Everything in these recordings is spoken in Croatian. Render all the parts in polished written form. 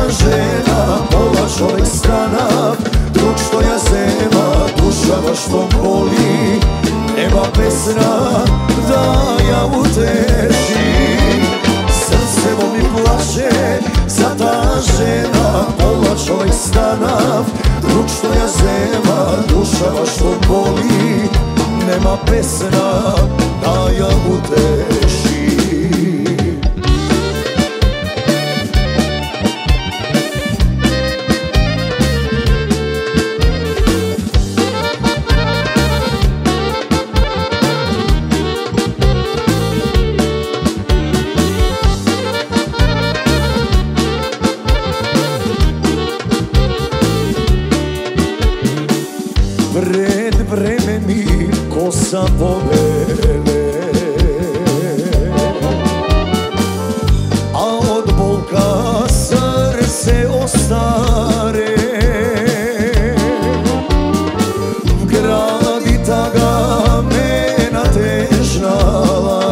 žena, pola čovjek strana, drug što ja zema, duša baš što boli. Nema pesna da ja utešim, srce mo mi plače za ta žena, pola čovjek strana, drug što ja zema, duša baš što boli. Nema pesna da ja utešim. Pred vreme mi kosa povele, a od bolka srce ostare. V gradi taga me natežnala,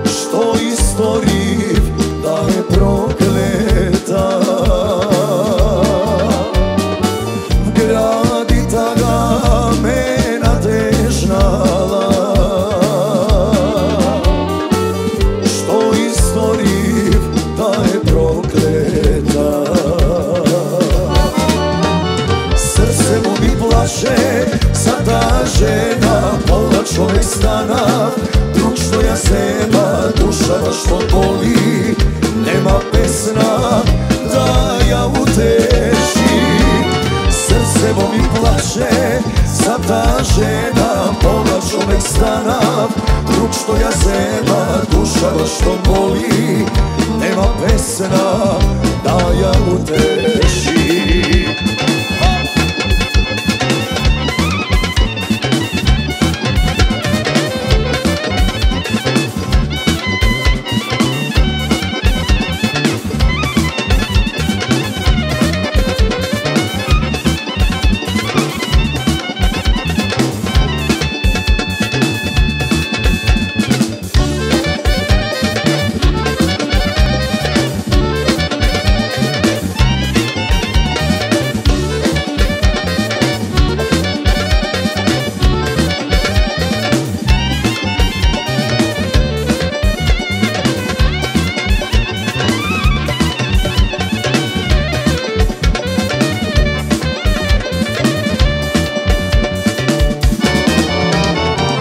što istoriv da je prokleta. Za ta žena, pola čovjek stana, drug što ja zema, duša baš što boli. Nema pesna da ja utešim, srce mo mi plače za ta žena, pola čovjek stana, drug što ja zema, duša baš što boli. Nema pesna da ja utešim.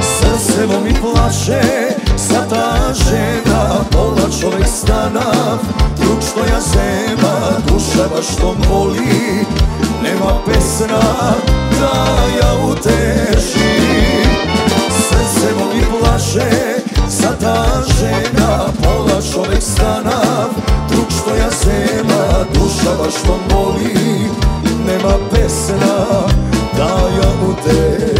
Srce mi plače za ta žena, pola čovjek stana, drug što ja zema, duša baš što boli. Nema pesna da ja utešim, srce mi plače za ta žena, pola čovjek stana, drug što ja zema, duša baš što boli. Nema pesna da ja utešim.